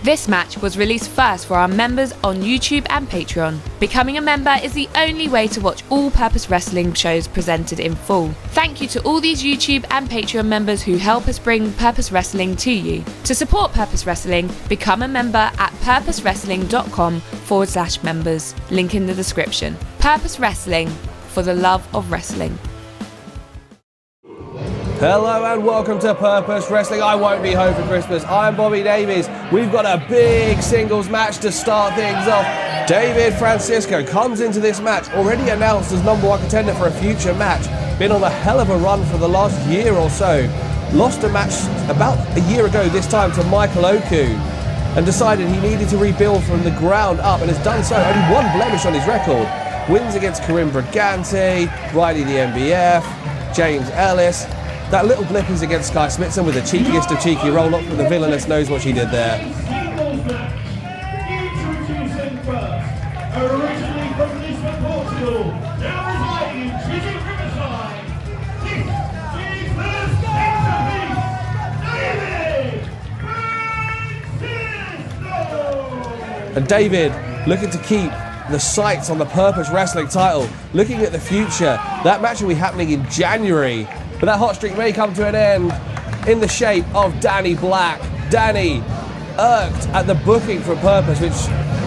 This match was released first for our members on YouTube and Patreon. Becoming a member is the only way to watch all Purpose Wrestling shows presented in full. Thank you to all these YouTube and Patreon members who help us bring Purpose Wrestling to you. To support Purpose Wrestling, become a member at purposewrestling.com/members. Link in the description. Purpose Wrestling, for the love of wrestling. Hello and welcome to Purpose Wrestling. I won't be home for Christmas. I'm Bobby Davies. We've got a big singles match to start things off. David Francisco comes into this match already announced as #1 contender for a future match. Been on a hell of a run for the last year or so. Lost a match about a year ago this time to Michael Oku and decided he needed to rebuild from the ground up and has done so. Only one blemish on his record. Wins against Kieron Brigante, Riley the MBF, James Ellis. That little blip is against Skye Smitson with the cheekiest of cheeky roll-up, but the villainous knows what she did there. Originally from Lisbon, Portugal, now residing in Chiswick Riverside, this is first David Francisco! And David looking to keep the sights on the Purpose Wrestling title, looking at the future. That match will be happening in January. But that hot streak may come to an end in the shape of Danny Black. Danny irked at the booking for Purpose, which,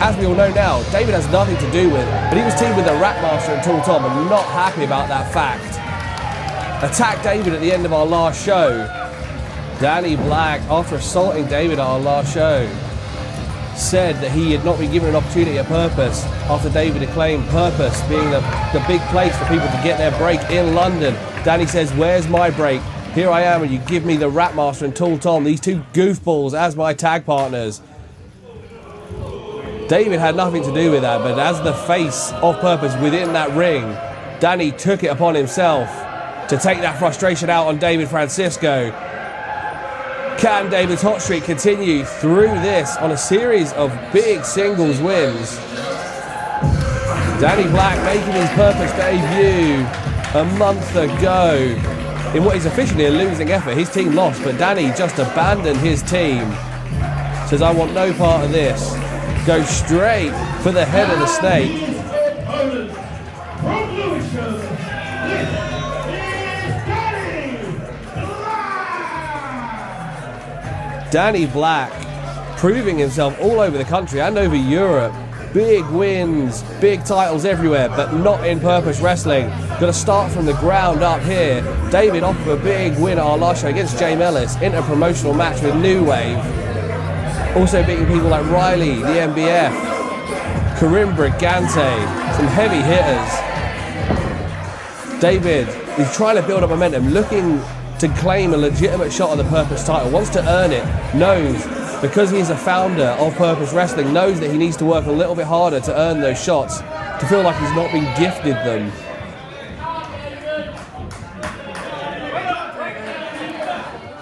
as we all know now, David has nothing to do with. But he was teamed with the Ratmaster and Tall Tom and not happy about that fact. Attacked David at the end of our last show. Danny Black, after assaulting David at our last show, said that he had not been given an opportunity at Purpose after David had claimed Purpose being the big place for people to get their break in London. Danny says, "Where's my break? Here I am and you give me the Ratmaster and Tall Tom, these two goofballs as my tag partners." David had nothing to do with that, but as the face of Purpose within that ring, Danny took it upon himself to take that frustration out on David Francisco. Can David's hot streak continue through this on a series of big singles wins? Danny Black making his Purpose debut a month ago in what is officially a losing effort. His team lost, but Danny just abandoned his team. Says, "I want no part of this." Goes straight for the head of the snake. Danny Black proving himself all over the country and over Europe. Big wins, big titles everywhere, but not in Purpose Wrestling. Got to start from the ground up here. David off of a big win at our last show against James Ellis in a promotional match with New Wave. Also beating people like Riley, the MBF, Kieron Brigante, some heavy hitters. David is trying to build up momentum, looking to claim a legitimate shot at the Purpose title, wants to earn it, knows, because he's a founder of Purpose Wrestling, knows that he needs to work a little bit harder to earn those shots, to feel like he's not been gifted them.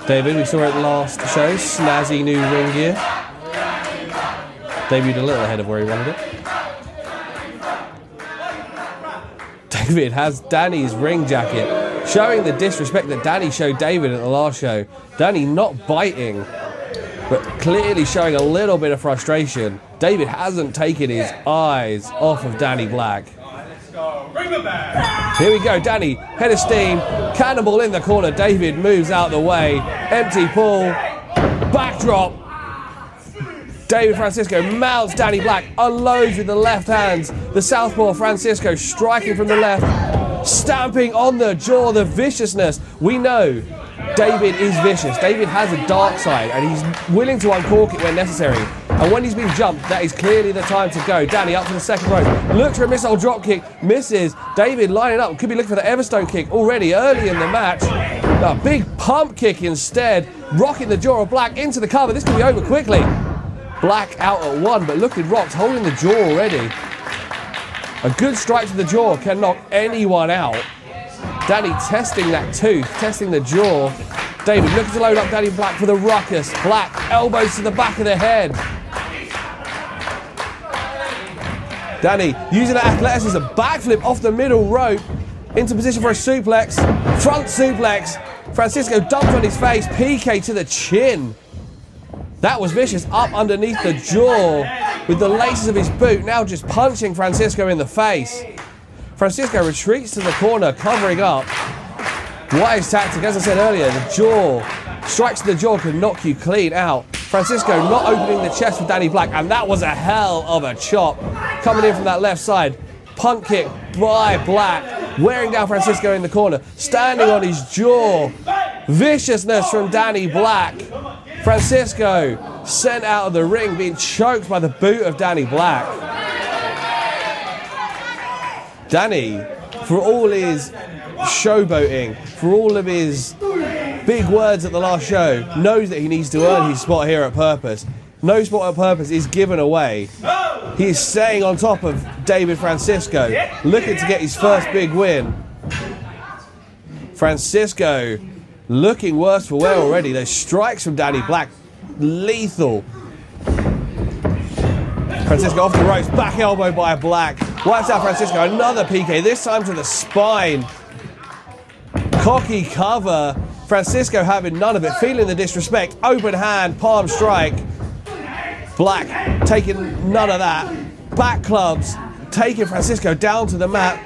David, we saw it last show, snazzy new ring gear. Debuted a little ahead of where he wanted it. David has Danny's ring jacket, showing the disrespect that Danny showed David at the last show. Danny not biting, but clearly showing a little bit of frustration. David hasn't taken his eyes off of Danny Black. Here we go, Danny, head of steam, cannonball in the corner. David moves out the way, empty pull, backdrop. David Francisco mounts Danny Black, unloads with the left hands. The southpaw Francisco striking from the left, stamping on the jaw, the viciousness. We know David is vicious. David has a dark side and he's willing to uncork it when necessary. And when he's been jumped, that is clearly the time to go. Danny up to the second rope, looks for a missile drop kick, misses. David lining up, could be looking for the Everstone kick already early in the match. A big pump kick instead, rocking the jaw of Black into the cover. This could be over quickly. Black out at one, but looking rocked, holding the jaw already. A good strike to the jaw can knock anyone out. Danny testing that tooth, testing the jaw. David looking to load up Danny Black for the ruckus. Black, elbows to the back of the head. Danny using that athleticism, backflip off the middle rope into position for a suplex. Front suplex. Francisco dumped on his face, PK to the chin. That was vicious, up underneath the jaw with the laces of his boot, now just punching Francisco in the face. Francisco retreats to the corner, covering up. Wise tactic, as I said earlier, the jaw. Strikes to the jaw can knock you clean out. Francisco not opening the chest for Danny Black, and that was a hell of a chop. Coming in from that left side. Punt kick by Black, wearing down Francisco in the corner, standing on his jaw. Viciousness from Danny Black. Francisco sent out of the ring, being choked by the boot of Danny Black. Danny, for all his showboating, for all of his big words at the last show, knows that he needs to earn his spot here at Purpose. No spot at Purpose is given away. He is staying on top of David Francisco, looking to get his first big win. Francisco looking worse for wear already. Those strikes from Danny Black, lethal. Francisco off the ropes, back elbow by Black. Wipes out Francisco, another PK, this time to the spine. Cocky cover. Francisco having none of it, feeling the disrespect. Open hand, palm strike. Black taking none of that. Back clubs, taking Francisco down to the mat.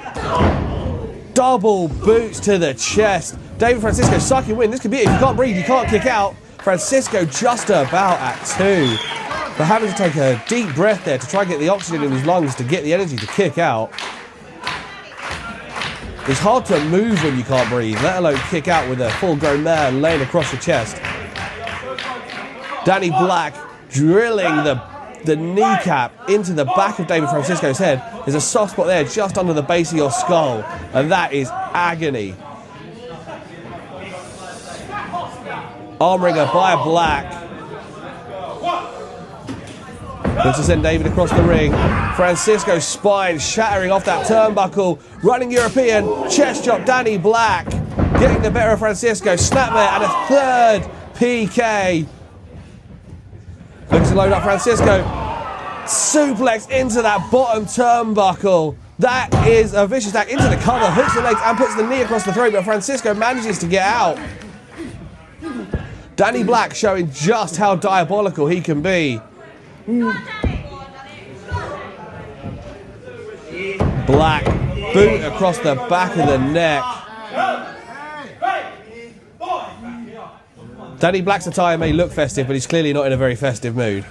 Double boots to the chest. David Francisco sucking win. This could be it. If you can't breathe, you can't kick out. Francisco just about at 2. But having to take a deep breath there to try and get the oxygen in his lungs to get the energy to kick out. It's hard to move when you can't breathe, let alone kick out with a full-grown man laying across your chest. Danny Black drilling the kneecap into the back of David Francisco's head. There's a soft spot there just under the base of your skull, and that is agony. Armringer by Black. Looks to send David across the ring. Francisco's spine shattering off that turnbuckle. Running European, chest chop, Danny Black. Getting the better of Francisco. Snapmare and a third PK. Looks to load up Francisco. Suplex into that bottom turnbuckle. That is a vicious attack into the cover. Hooks the legs and puts the knee across the throat, but Francisco manages to get out. Danny Black showing just how diabolical he can be. Black boot across the back of the neck. Danny Black's attire may look festive, but he's clearly not in a very festive mood.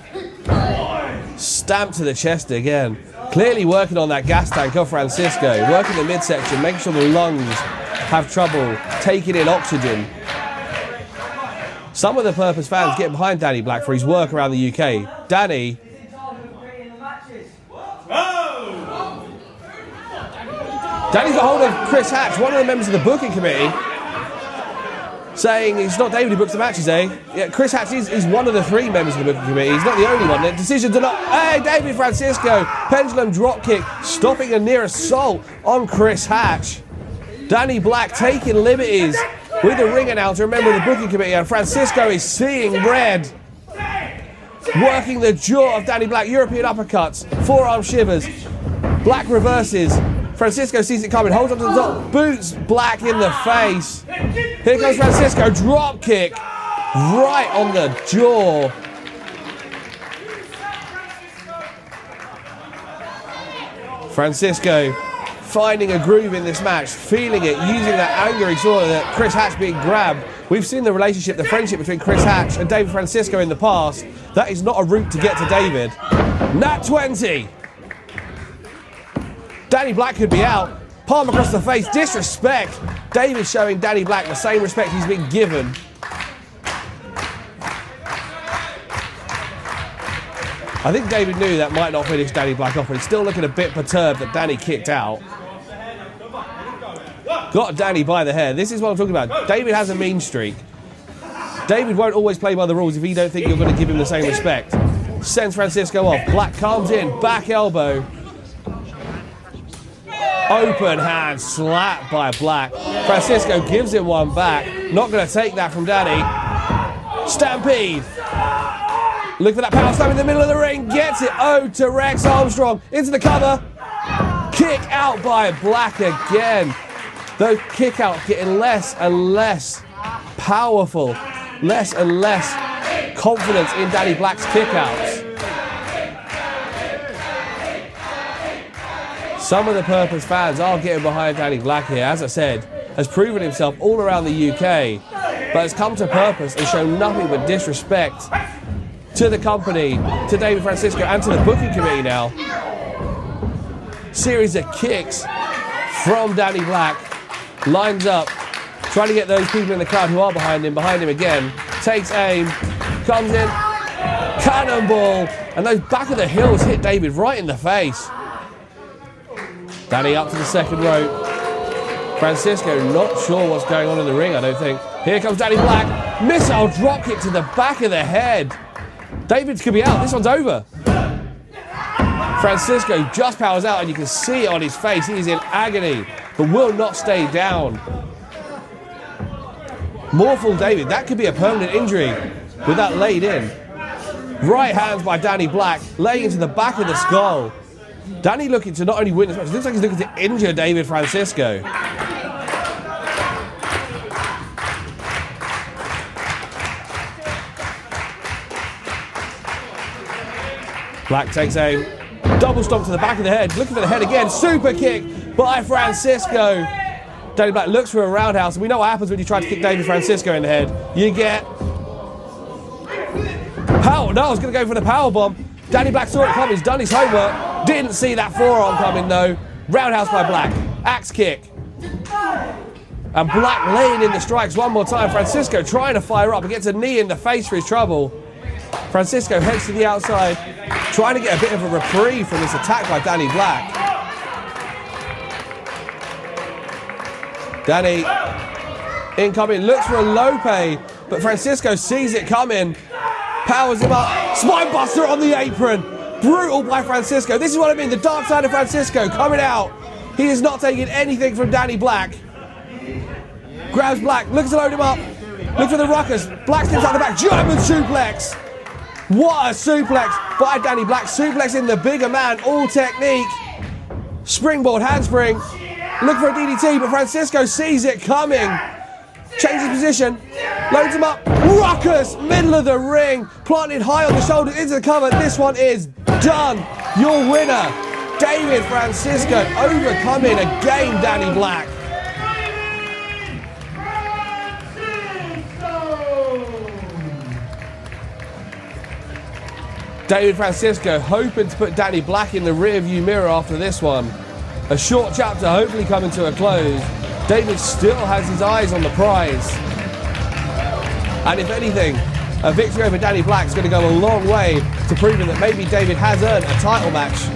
Stamp to the chest again. Clearly working on that gas tank of Francisco. Working the midsection, making sure the lungs have trouble taking in oxygen. Some of the Purpose fans get behind Danny Black for his work around the UK. Danny. Danny's got hold of Chris Hatch, one of the members of the booking committee, saying it's not David who books the matches, eh? Yeah, Chris Hatch is one of the 3 members of the booking committee. He's not the only one. The decision to not... Hey, David Francisco, pendulum drop kick, stopping a near assault on Chris Hatch. Danny Black taking liberties with the ring announcer, a member of the booking committee, and Francisco is seeing red. Working the jaw of Danny Black, European uppercuts, forearm shivers, Black reverses. Francisco sees it coming, holds on to the top, boots Black in the face. Here comes Francisco, drop kick, right on the jaw. Francisco finding a groove in this match, feeling it, using that anger he saw that Chris Hatch being grabbed. We've seen the relationship, the friendship between Chris Hatch and David Francisco in the past. That is not a route to get to David. Nat 20. Danny Black could be out. Palm across the face, disrespect. David showing Danny Black the same respect he's been given. I think David knew that might not finish Danny Black off, but he's still looking a bit perturbed that Danny kicked out. Got Danny by the hair. This is what I'm talking about. David has a mean streak. David won't always play by the rules if you don't think you're going to give him the same respect. Sends Francisco off. Black comes in, back elbow. Open hand slap by Black. Francisco gives him one back. Not going to take that from Danny. Stampede. Look for that power slam in the middle of the ring. Gets it. Oh, to Rex Armstrong. Into the cover. Kick out by Black again. Those kick outs getting less and less powerful. Less and less confidence in Danny Black's kickouts. Some of the Purpose fans are getting behind Danny Black here. As I said, has proven himself all around the UK, but has come to Purpose and shown nothing but disrespect to the company, to David Francisco, and to the booking committee now. Series of kicks from Danny Black. Lines up, trying to get those people in the crowd who are behind him again. Takes aim, comes in, cannonball, and those back of the heels hit David right in the face. Danny up to the second rope. Francisco not sure what's going on in the ring, I don't think. Here comes Danny Black. Missile drop kick to the back of the head. David could be out. This one's over. Francisco just powers out, and you can see it on his face. He is in agony, but will not stay down. Mortal David. That could be a permanent injury with that laid in. Right hands by Danny Black, laying into the back of the skull. Danny looking to not only win this match, it looks like he's looking to injure David Francisco. Black takes aim, double stomp to the back of the head, looking for the head again, super kick by Francisco. Danny Black looks for a roundhouse, and we know what happens when you try to kick David Francisco in the head. You get power. No, I was going to go for the power bomb. Danny Black saw it coming, he's done his homework. Didn't see that forearm coming though. Roundhouse by Black, axe kick. And Black laying in the strikes one more time. Francisco trying to fire up and gets a knee in the face for his trouble. Francisco heads to the outside, trying to get a bit of a reprieve from this attack by Danny Black. Danny incoming, looks for a Lope, but Francisco sees it coming, powers him up, spine buster on the apron. Brutal by Francisco. This is what I mean, the dark side of Francisco coming out. He is not taking anything from Danny Black. Grabs Black, looks to load him up. Look for the ruckus. Black steps out the back, German suplex. What a suplex by Danny Black. Suplex in the bigger man, all technique. Springboard, handspring. Look for a DDT, but Francisco sees it coming. Changes position, loads him up. Ruckus, middle of the ring, planted high on the shoulders into the cover. This one is done. Your winner, David Francisco, overcoming again Danny Black. David Francisco hoping to put Danny Black in the rearview mirror after this one. A short chapter hopefully coming to a close. David still has his eyes on the prize. And if anything, a victory over Danny Black is going to go a long way to proving that maybe David has earned a title match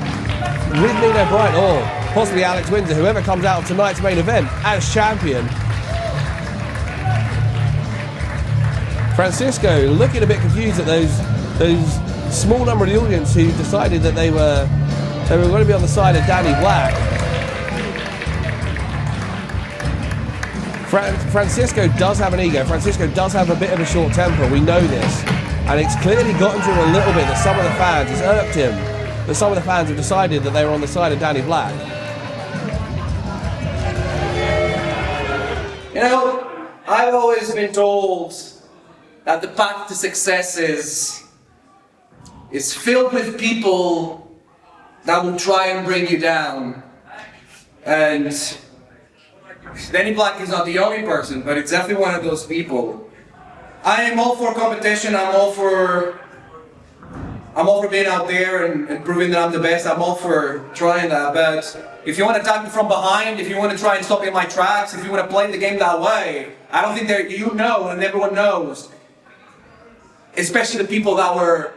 with Nino, Bryant, or possibly Alex Windsor, whoever comes out of tonight's main event as champion. Francisco looking a bit confused at those small number of the audience who decided that they were going to be on the side of Danny Black. Francisco does have an ego. Francisco does have a bit of a short temper. We know this. And it's clearly gotten to him a little bit that some of the fans, it's irked him, that some of the fans have decided that they were on the side of Danny Black. You know, I've always been told that the path to success is filled with people that will try and bring you down. And Danny Black is not the only person, but it's definitely one of those people. I am all for competition. I'm all for being out there and proving that I'm the best. I'm all for trying that. But if you want to attack me from behind, if you want to try and stop me in my tracks, if you want to play the game that way, I don't think that you know, and everyone knows, especially the people that were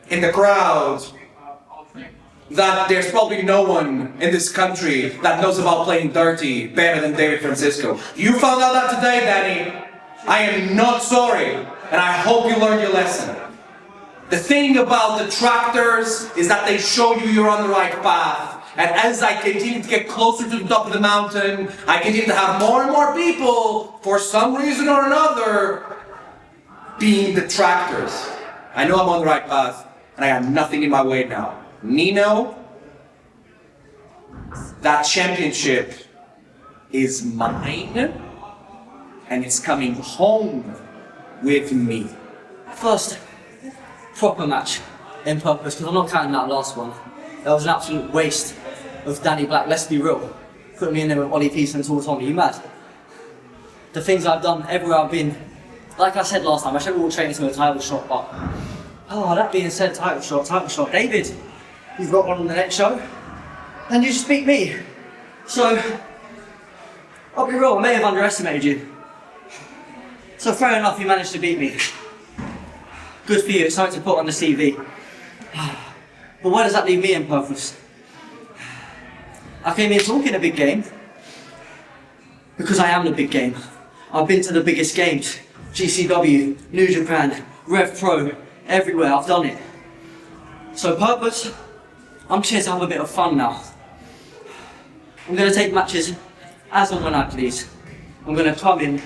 in the crowd, that there's probably no one in this country that knows about playing dirty better than David Francisco. You found out that today, Danny. I am not sorry, and I hope you learned your lesson. The thing about the tractors is that they show you you're on the right path. And as I continue to get closer to the top of the mountain, I continue to have more and more people, for some reason or another, being detractors. I know I'm on the right path, and I have nothing in my way now. Nino, that championship is mine, and it's coming home with me. First proper match in Purpose, because I'm not counting that last one. That was an absolute waste of Danny Black, let's be real. Putting me in there with Ollie Peace and Tall Tommy, you mad? The things I've done everywhere I've been, like I said last time, I should have all trained to a title shot, but that being said, title shot. David, you've got one on the next show, and you just beat me. So, I'll be real, I may have underestimated you. So fair enough, you managed to beat me. Good for you, it's something to put on the CV. But where does that leave me in Purpose? I came here talking a big game, because I am the big game. I've been to the biggest games, GCW, New Japan, RevPro, everywhere, I've done it. So Purpose, I'm just here to have a bit of fun now. I'm going to take matches as and when I please. I'm going to come in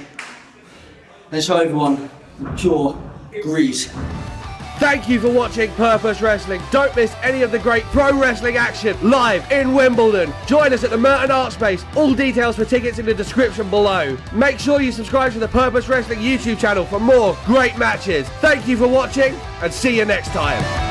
and show everyone pure grease. Thank you for watching Purpose Wrestling. Don't miss any of the great pro wrestling action live in Wimbledon. Join us at the Merton Art Space. All details for tickets in the description below. Make sure you subscribe to the Purpose Wrestling YouTube channel for more great matches. Thank you for watching and see you next time.